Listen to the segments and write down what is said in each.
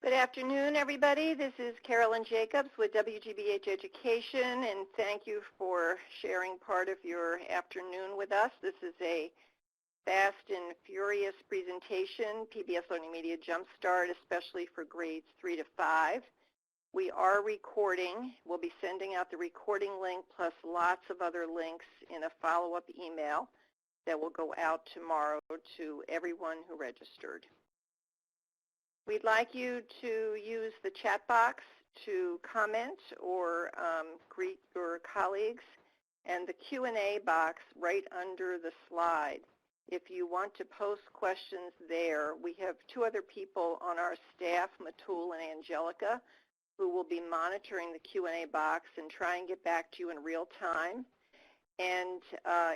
Good afternoon, everybody. This is Carolyn Jacobs with WGBH Education, and thank you for sharing part of your afternoon with us. This is a fast and furious presentation, PBS LearningMedia Jumpstart, especially for grades 3 to 5. We are recording. We'll be sending out the recording link plus lots of other links in a follow-up email that will go out tomorrow to everyone who registered. We'd like you to use the chat box to comment or greet your colleagues, and the Q&A box right under the slide. If you want to post questions there, we have two other people on our staff, Matul and Angelica, who will be monitoring the Q&A box and try and get back to you in real time. And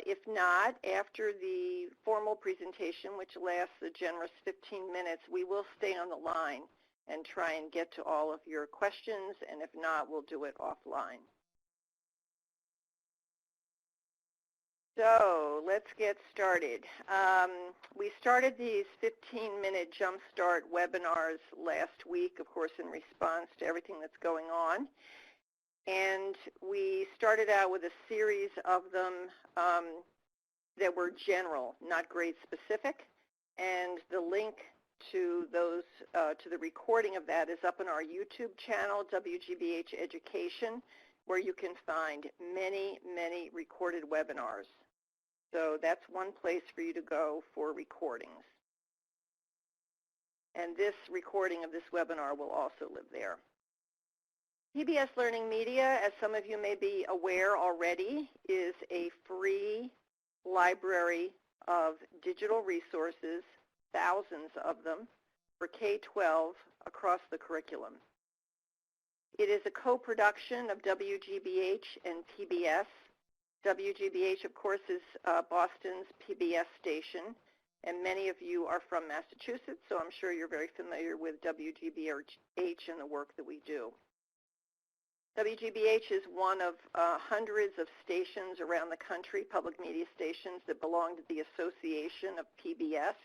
if not, after the formal presentation, which lasts a generous 15 minutes, we will stay on the line and try and get to all of your questions, and if not, we'll do it offline. So let's get started. We started these 15-minute Jumpstart webinars last week, of course, in response to everything that's going on. And we started out with a series of them that were general, not grade specific. And the link to those, to the recording of that is up on our YouTube channel, WGBH Education, where you can find many, many recorded webinars. So that's one place for you to go for recordings. And this recording of this webinar will also live there. PBS LearningMedia, as some of you may be aware already, is a free library of digital resources, thousands of them, for K-12 across the curriculum. It is a co-production of WGBH and PBS. WGBH, of course, is Boston's PBS station, and many of you are from Massachusetts, so I'm sure you're very familiar with WGBH and the work that we do. WGBH is one of hundreds of stations around the country, public media stations that belong to the Association of PBS.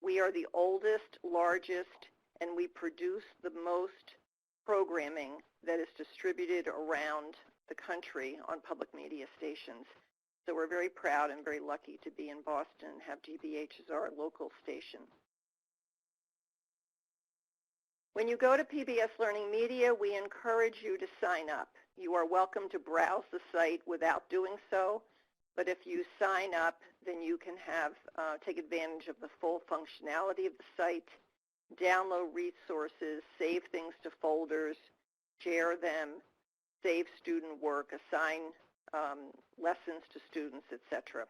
We are the oldest, largest, and we produce the most programming that is distributed around the country on public media stations. So we're very proud and very lucky to be in Boston and have GBH as our local station. When you go to PBS LearningMedia, we encourage you to sign up. You are welcome to browse the site without doing so, but if you sign up, then you can take advantage of the full functionality of the site, download resources, save things to folders, share them, save student work, assign lessons to students, etc.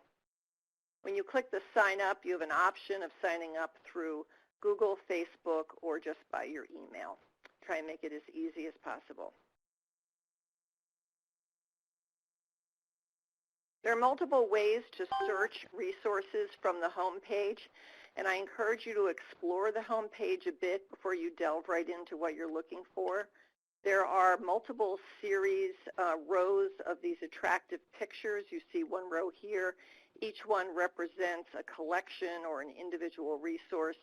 When you click the sign up, you have an option of signing up through Google, Facebook, or just by your email. Try and make it as easy as possible. There are multiple ways to search resources from the home page, and I encourage you to explore the home page a bit before you delve right into what you're looking for. There are multiple series, rows of these attractive pictures. You see one row here. Each one represents a collection or an individual resource,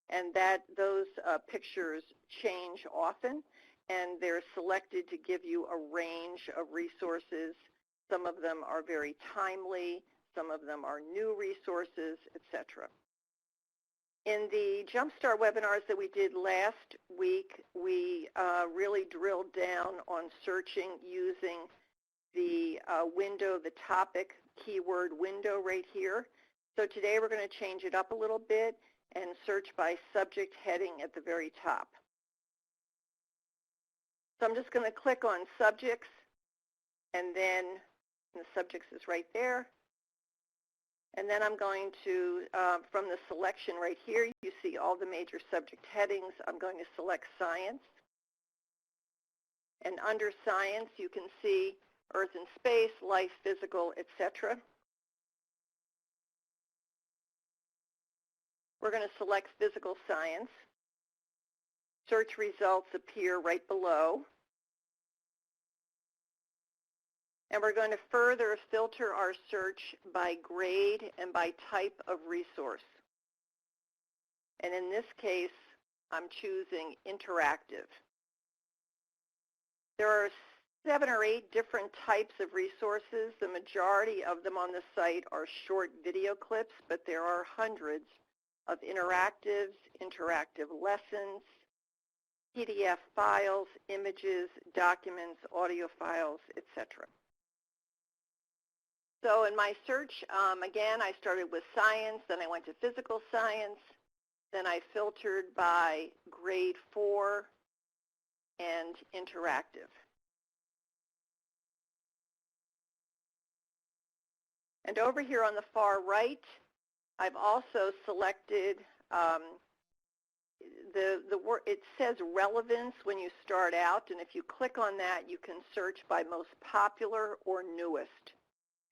and those pictures change often, and they're selected to give you a range of resources. Some of them are very timely, some of them are new resources, etc. In the Jumpstart webinars that we did last week, we really drilled down on searching using the window, the topic keyword window right here. So today we're going to change it up a little bit and search by subject heading at the very top. So I'm just going to click on subjects, and then the subjects is right there. And then I'm going to, from the selection right here, you see all the major subject headings. I'm going to select science. And under science, you can see earth and space, life, physical, etc. We're going to select physical science. Search results appear right below. And we're going to further filter our search by grade and by type of resource. And in this case, I'm choosing interactive. There are 7 or 8 different types of resources. The majority of them on the site are short video clips, but there are hundreds of interactives, interactive lessons, PDF files, images, documents, audio files, etc. So in my search, again, I started with science, then I went to physical science, then I filtered by grade 4 and interactive. And over here on the far right, I've also selected it says relevance when you start out, and if you click on that, you can search by most popular or newest.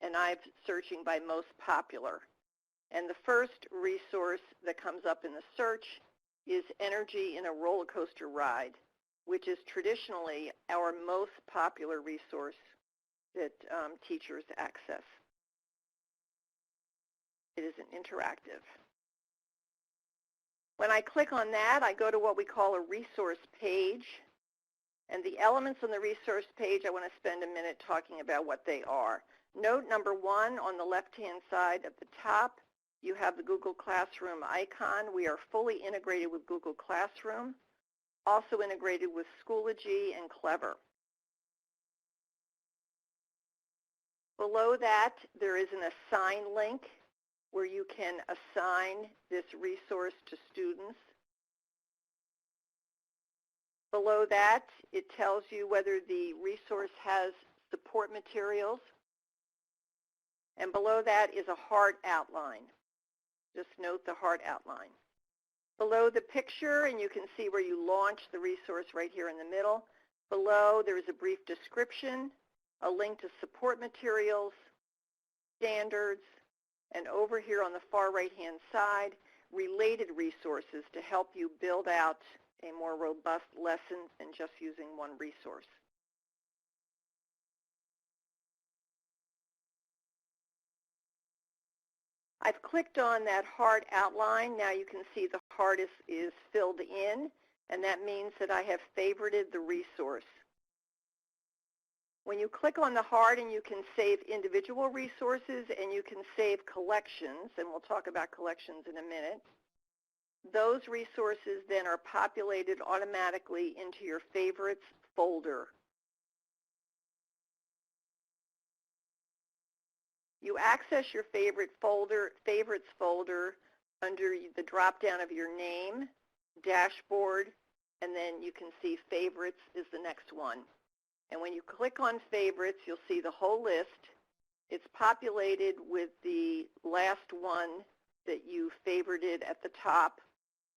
And I'm searching by most popular. And the first resource that comes up in the search is Energy in a Roller Coaster Ride, which is traditionally our most popular resource that teachers access. It is an interactive. When I click on that, I go to what we call a resource page. And the elements on the resource page, I want to spend a minute talking about what they are. Note number 1, on the left-hand side at the top, you have the Google Classroom icon. We are fully integrated with Google Classroom, also integrated with Schoology and Clever. Below that, there is an assign link where you can assign this resource to students. Below that, it tells you whether the resource has support materials. And below that is a heart outline. Just note the heart outline. Below the picture, and you can see where you launch the resource right here in the middle. Below, there is a brief description, a link to support materials, standards, and over here on the far right-hand side, related resources to help you build out a more robust lesson than just using one resource. I've clicked on that heart outline. Now you can see the heart is filled in, and that means that I have favorited the resource. When you click on the heart, and you can save individual resources and you can save collections, and we'll talk about collections in a minute, those resources then are populated automatically into your favorites folder. You access your favorites folder under the drop-down of your name, dashboard, and then you can see favorites is the next one. And when you click on favorites, you'll see the whole list. It's populated with the last one that you favorited at the top,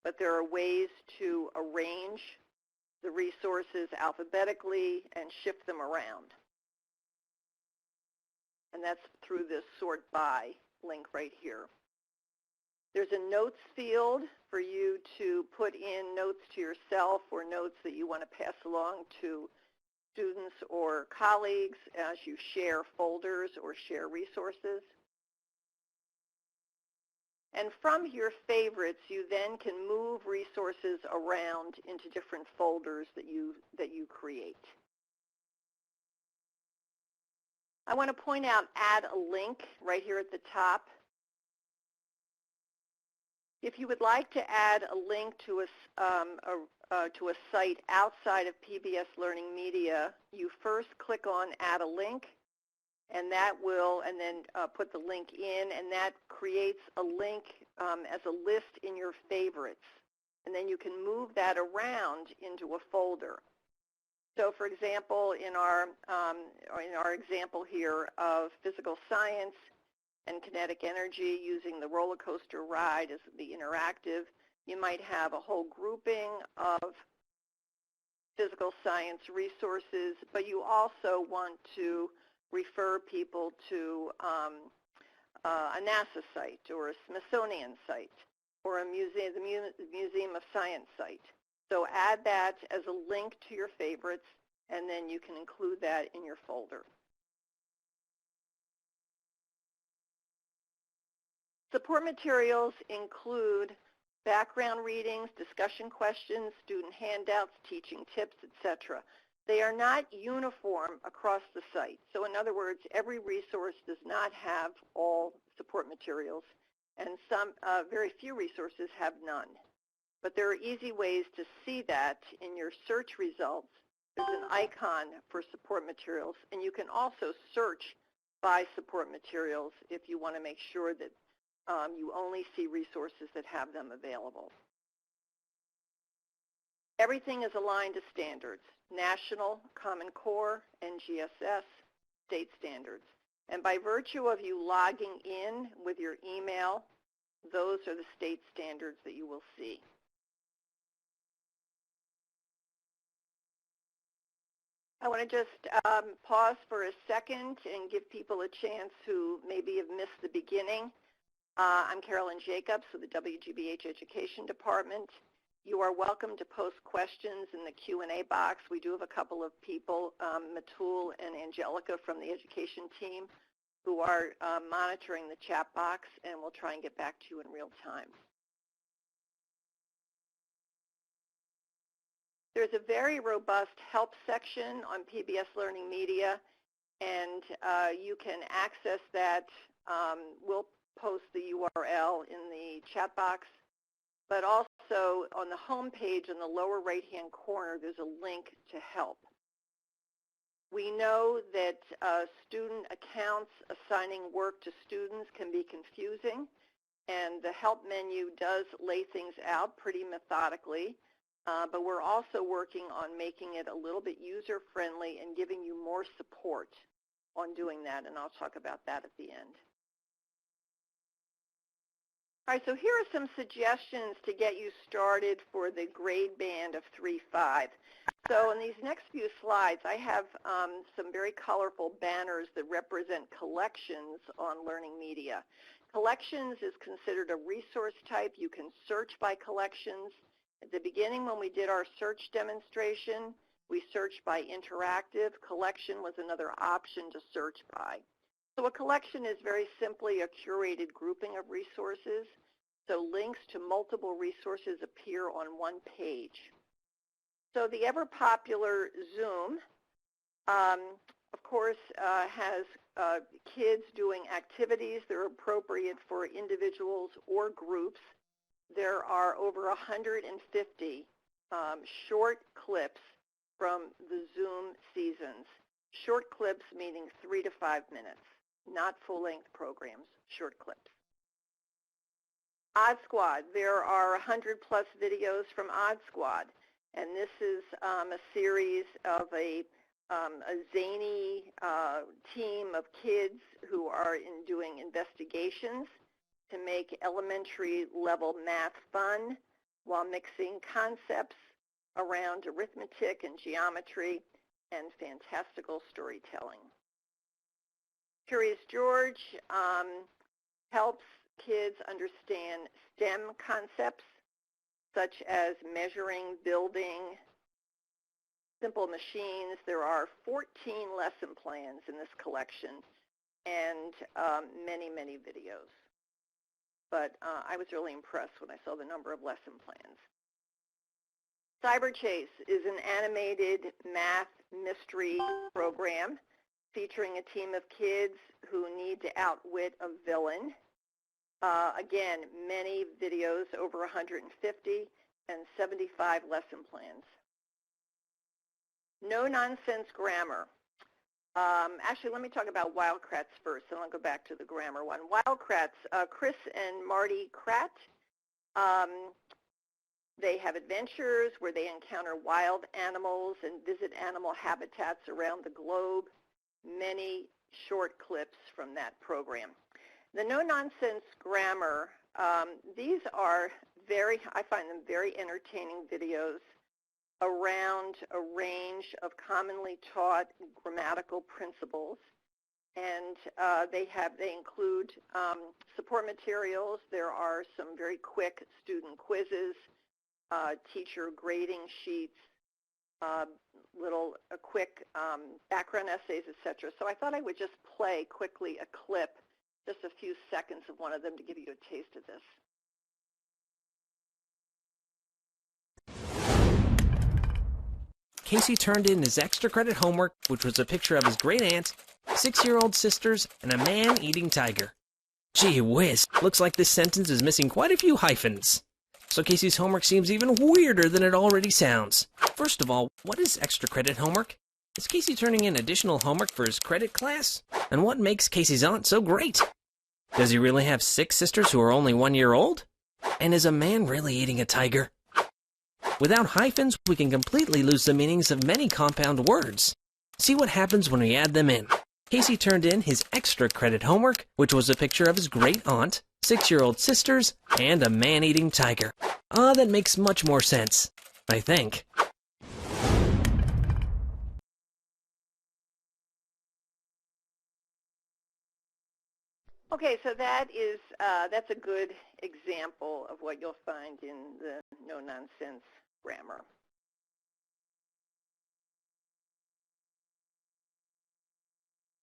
but there are ways to arrange the resources alphabetically and shift them around. And that's through this sort by link right here. There's a notes field for you to put in notes to yourself or notes that you want to pass along to students or colleagues as you share folders or share resources. And from your favorites, you then can move resources around into different folders that you create. I want to point out add a link right here at the top. If you would like to add a link to a site outside of PBS LearningMedia, you first click on add a link, and that will, and then put the link in, and that creates a link as a list in your favorites. And then you can move that around into a folder. So for example, in our example here of physical science and kinetic energy using the roller coaster ride as the interactive, you might have a whole grouping of physical science resources, but you also want to refer people to a NASA site or a Smithsonian site or the Museum of Science site. So add that as a link to your favorites, and then you can include that in your folder. Support materials include background readings, discussion questions, student handouts, teaching tips, etc. They are not uniform across the site. So in other words, every resource does not have all support materials, and some very few resources have none. But there are easy ways to see that in your search results. There's an icon for support materials, and you can also search by support materials if you want to make sure that you only see resources that have them available. Everything is aligned to standards, National, Common Core, NGSS, state standards. And by virtue of you logging in with your email, those are the state standards that you will see. I want to just pause for a second and give people a chance who maybe have missed the beginning. I'm Carolyn Jacobs with the WGBH Education Department. You are welcome to post questions in the Q&A box. We do have a couple of people, Matul and Angelica from the education team, who are monitoring the chat box, and we'll try and get back to you in real time. There's a very robust help section on PBS LearningMedia, and you can access that. We'll post the URL in the chat box, but also on the home page in the lower right-hand corner, there's a link to help. We know that student accounts assigning work to students can be confusing, and the help menu does lay things out pretty methodically. But we're also working on making it a little bit user-friendly and giving you more support on doing that, and I'll talk about that at the end. All right, so here are some suggestions to get you started for the grade band of 3-5. So in these next few slides, I have some very colorful banners that represent collections on LearningMedia. Collections is considered a resource type. You can search by collections. At the beginning, when we did our search demonstration, we searched by interactive. Collection was another option to search by. So a collection is very simply a curated grouping of resources. So links to multiple resources appear on one page. So the ever-popular Zoom, of course, has kids doing activities that are appropriate for individuals or groups. There are over 150 short clips from the Zoom seasons. Short clips meaning 3 to 5 minutes, not full-length programs, short clips. Odd Squad, there are 100+ videos from Odd Squad, and this is a series of a zany team of kids who are doing investigations to make elementary level math fun while mixing concepts around arithmetic and geometry and fantastical storytelling. Curious George helps kids understand STEM concepts such as measuring, building, simple machines. There are 14 lesson plans in this collection and many, many videos. But I was really impressed when I saw the number of lesson plans. Cyber Chase is an animated math mystery program featuring a team of kids who need to outwit a villain. Again, many videos, over 150, and 75 lesson plans. No Nonsense Grammar. Actually, let me talk about Wildcrats first, and I'll go back to the grammar one. Wildcrats, Chris and Marty Kratt, they have adventures where they encounter wild animals and visit animal habitats around the globe. Many short clips from that program. The No Nonsense Grammar, these are I find them very entertaining videos around a range of commonly taught grammatical principles, and they include support materials. There are some very quick student quizzes, teacher grading sheets, quick background essays, etc. So I thought I would just play quickly a clip, just a few seconds of one of them to give you a taste of this. Casey turned in his extra credit homework, which was a picture of his great aunt, 6-year-old sisters, and a man-eating tiger. Gee whiz, looks like this sentence is missing quite a few hyphens. So Casey's homework seems even weirder than it already sounds. First of all, what is extra credit homework? Is Casey turning in additional homework for his credit class? And what makes Casey's aunt so great? Does he really have 6 sisters who are only 1 year old? And is a man really eating a tiger? Without hyphens, we can completely lose the meanings of many compound words. See what happens when we add them in. Casey turned in his extra credit homework, which was a picture of his great aunt, 6-year-old sisters, and a man-eating tiger. That makes much more sense, I think. Okay, so that's a good example of what you'll find in the no-nonsense grammar.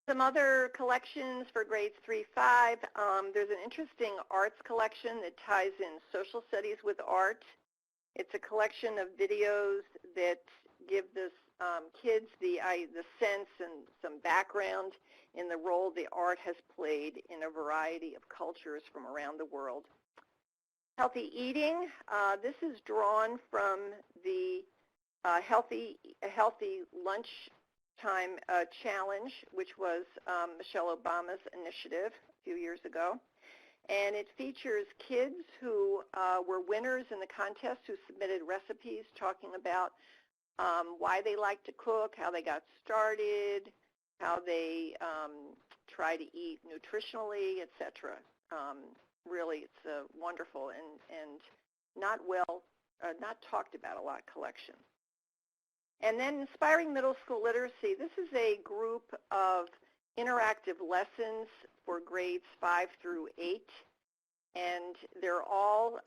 Some other collections for grades 3-5. There's an interesting arts collection that ties in social studies with art. It's a collection of videos that give the kids the sense and some background in the role the art has played in a variety of cultures from around the world. Healthy eating. This is drawn from the healthy lunch time challenge, which was Michelle Obama's initiative a few years ago. And it features kids who were winners in the contest who submitted recipes talking about why they like to cook, how they got started, how they try to eat nutritionally, etc. Really, it's a wonderful and not talked about a lot collection. And then Inspiring Middle School Literacy. This is a group of interactive lessons for grades 5 through 8. And they're all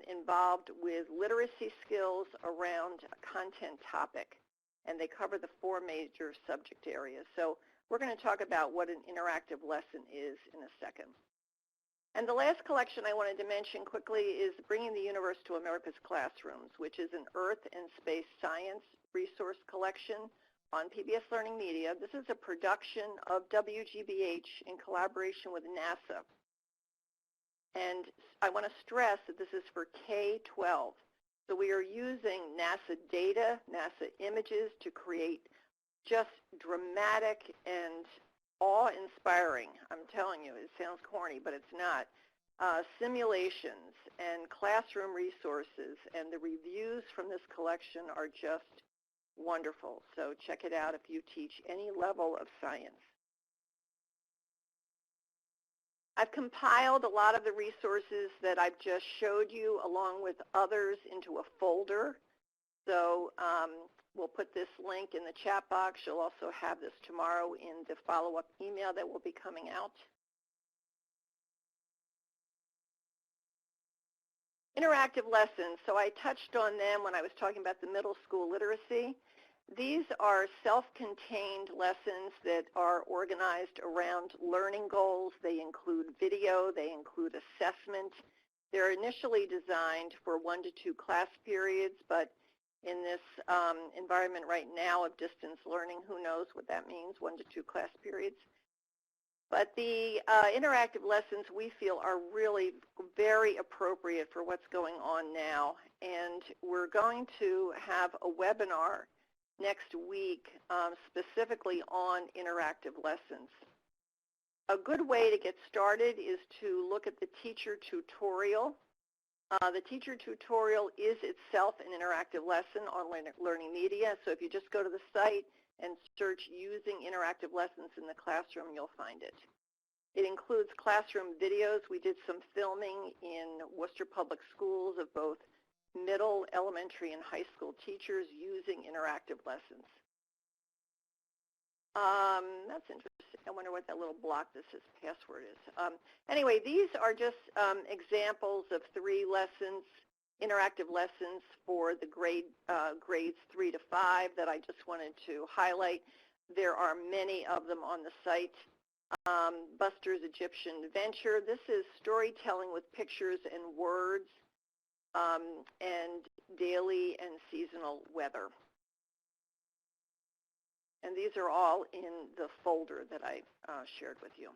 involved with literacy skills around a content topic. And they cover the 4 major subject areas. So we're going to talk about what an interactive lesson is in a second. And the last collection I wanted to mention quickly is Bringing the Universe to America's Classrooms, which is an Earth and Space Science resource collection on PBS LearningMedia. This is a production of WGBH in collaboration with NASA. And I want to stress that this is for K-12. So we are using NASA data, NASA images to create just dramatic and awe-inspiring. I'm telling you, it sounds corny, but it's not. Simulations and classroom resources, and the reviews from this collection are just wonderful. So check it out if you teach any level of science. I've compiled a lot of the resources that I've just showed you along with others into a folder. So we'll put this link in the chat box. You'll also have this tomorrow in the follow-up email that will be coming out. Interactive lessons. So I touched on them when I was talking about the middle school literacy. These are self-contained lessons that are organized around learning goals. They include video. They include assessment. They're initially designed for 1 to 2 class periods, but in this environment right now of distance learning, who knows what that means, 1 to 2 class periods. But the interactive lessons we feel are really very appropriate for what's going on now. And we're going to have a webinar next week specifically on interactive lessons. A good way to get started is to look at the teacher tutorial. The teacher tutorial is itself an interactive lesson on LearningMedia. So if you just go to the site and search using interactive lessons in the classroom, you'll find it. It includes classroom videos. We did some filming in Worcester Public Schools of both middle, elementary, and high school teachers using interactive lessons. That's interesting. I wonder what that little block that says password is. Anyway, these are just examples of 3 lessons, interactive lessons for the grades 3 to 5 that I just wanted to highlight. There are many of them on the site. Buster's Egyptian Adventure. This is storytelling with pictures and words and daily and seasonal weather. And these are all in the folder that I shared with you.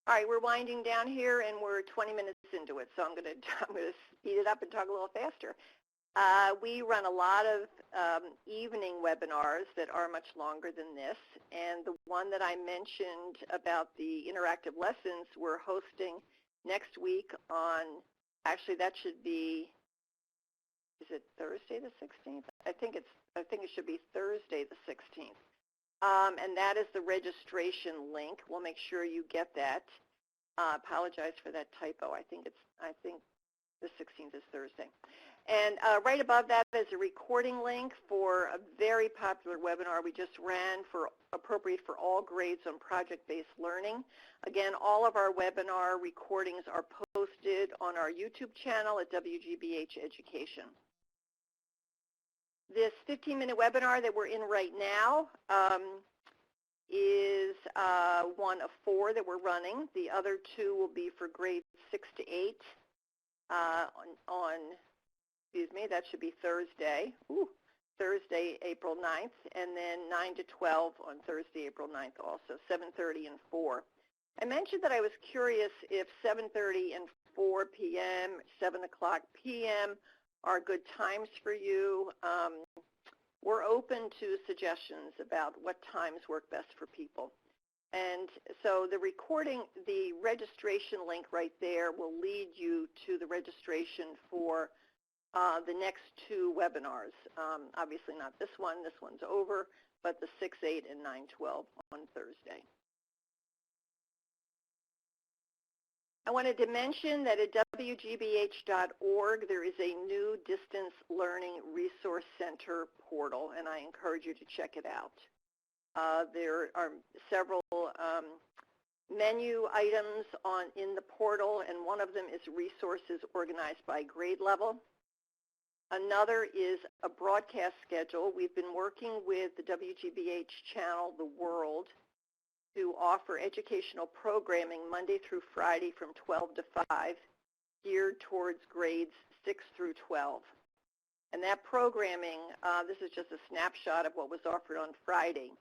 All right, we're winding down here, and we're 20 minutes into it, so I'm going to speed it up and talk a little faster. We run a lot of evening webinars that are much longer than this, and the one that I mentioned about the interactive lessons we're hosting next week on, actually that should be, is it Thursday the 16th? I think it should be Thursday the 16th. And that is the registration link. We'll make sure you get that. Apologize for that typo. I think the 16th is Thursday. And right above that is a recording link for a very popular webinar we just ran for appropriate for all grades on project-based learning. Again, all of our webinar recordings are posted on our YouTube channel at WGBH Education. This 15-minute webinar that we're in right now is one of 4 that we're running. The other 2 will be for grades 6 to 8 excuse me, that should be Thursday, Thursday, April 9th, and then 9 to 12 on Thursday, April 9th also, 7:30 and 4. I mentioned that I was curious if 7:30 and 4 p.m., 7 o'clock p.m. are good times for you. We're open to suggestions about what times work best for people. And so the recording, the registration link right there will lead you to the registration for the next 2 webinars. Obviously not this one's over, but the 6-8 and 9-12 on Thursday. I wanted to mention that at WGBH.org there is a new Distance Learning Resource Center portal, and I encourage you to check it out. There are several menu items in the portal, and one of them is resources organized by grade level. Another is a broadcast schedule. We've been working with the WGBH channel, The World, to offer educational programming Monday through Friday from 12 to 5, geared towards grades 6 through 12. And that programming, this is just a snapshot of what was offered on Friday.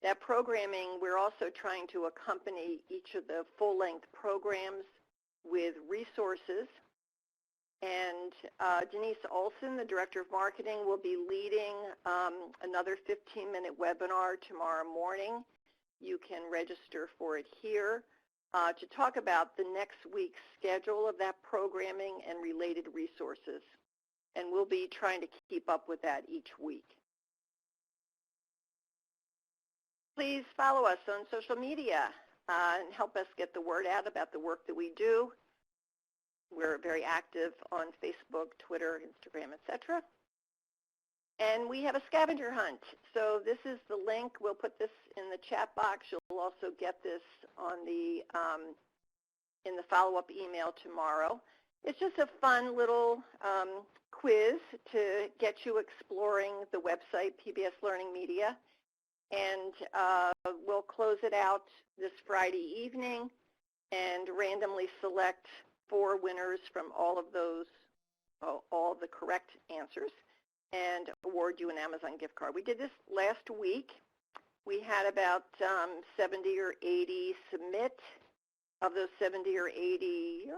That programming, we're also trying to accompany each of the full-length programs with resources. And Denise Olson, the Director of Marketing, will be leading another 15-minute webinar tomorrow morning. You can register for it here to talk about the next week's schedule of that programming and related resources. And we'll be trying to keep up with that each week. Please follow us on social media and help us get the word out about the work that we do. We're very active on Facebook, Twitter, Instagram, etc. And we have a scavenger hunt. So this is the link. We'll put this in the chat box. You'll also get this on the in the follow-up email tomorrow. It's just a fun little quiz to get you exploring the website, PBS LearningMedia. And we'll close it out this Friday evening and randomly select 4 winners from all of those, all of the correct answers, and award you an Amazon gift card. We did this last week. We had about 70 or 80 submit. Of those 70 or 80,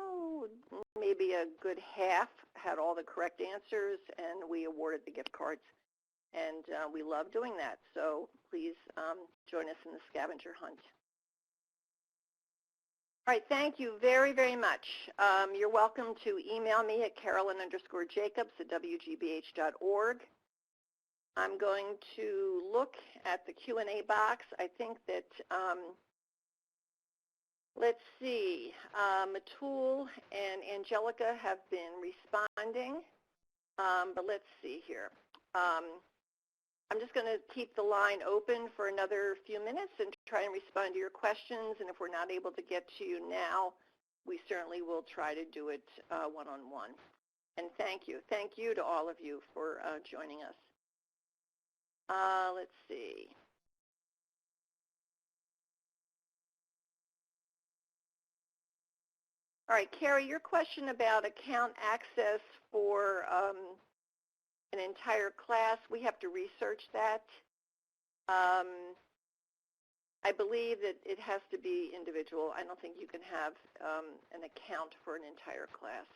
maybe a good half had all the correct answers, and we awarded the gift cards. And we love doing that, so please join us in the scavenger hunt. All right, thank you very, very much. You're welcome to email me at carolyn_jacobs@wgbh.org. I'm going to look at the Q&A box. I think that, let's see, Matul and Angelica have been responding, but let's see here. I'm just going to keep the line open for another few minutes and try and respond to your questions. And if we're not able to get to you now, we certainly will try to do it one-on-one. And thank you. Thank you to all of you for joining us. Let's see. All right, Carrie, your question about account access for an entire class, we have to research that. I believe that it has to be individual. I don't think you can have an account for an entire class.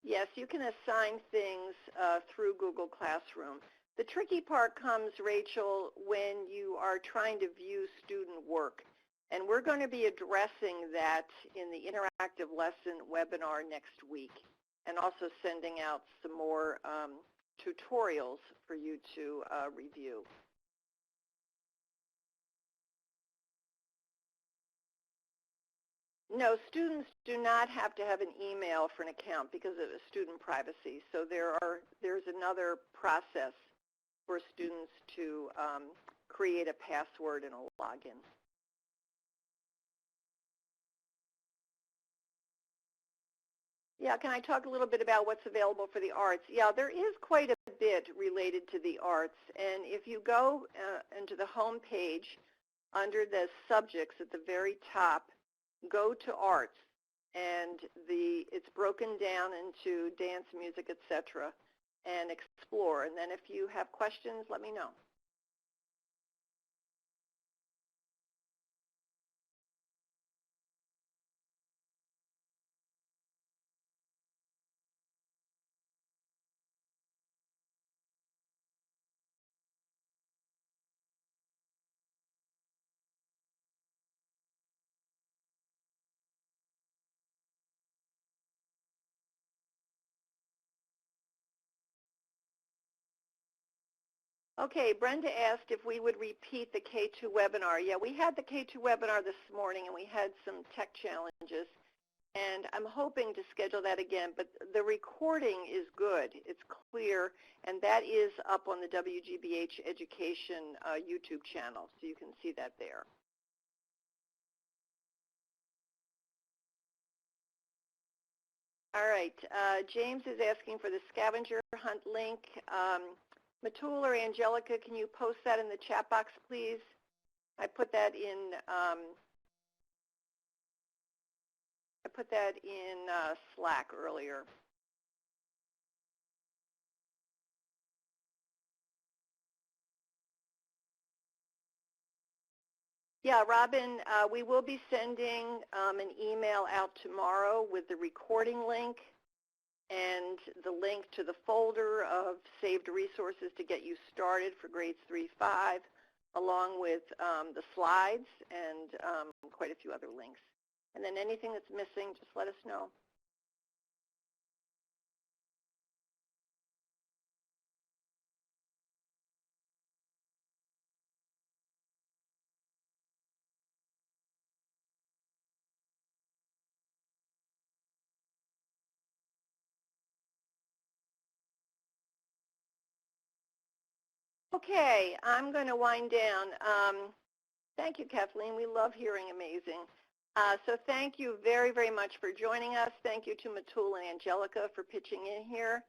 Yes, you can assign things through Google Classroom. The tricky part comes, Rachel, when you are trying to view student work. And we're going to be addressing that in the interactive lesson webinar next week, and also sending out some more tutorials for you to review. No, students do not have to have an email for an account because of student privacy. So there's another process for students to create a password and a login. Yeah, can I talk a little bit about what's available for the arts? Yeah, there is quite a bit related to the arts. And if you go into the home page under the subjects at the very top, go to arts. And it's broken down into dance, music, etc. and explore. And then if you have questions, let me know. Okay, Brenda asked if we would repeat the K2 webinar. Yeah, we had the K2 webinar this morning and we had some tech challenges. And I'm hoping to schedule that again, but the recording is good. It's clear, and that is up on the WGBH Education YouTube channel, so you can see that there. All right, James is asking for the scavenger hunt link. Matul or Angelica, can you post that in the chat box, please? I put that in Slack earlier. Yeah, Robin, we will be sending an email out tomorrow with the recording link and the link to the folder of saved resources to get you started for grades 3-5, along with the slides and quite a few other links. And then anything that's missing, just let us know. Okay, I'm going to wind down. Thank you, Kathleen. We love hearing amazing. So thank you very, very much for joining us. Thank you to Matul and Angelica for pitching in here.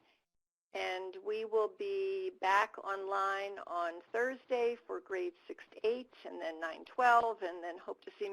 And we will be back online on Thursday for grades 6-8 and then 9-12, and then hope to see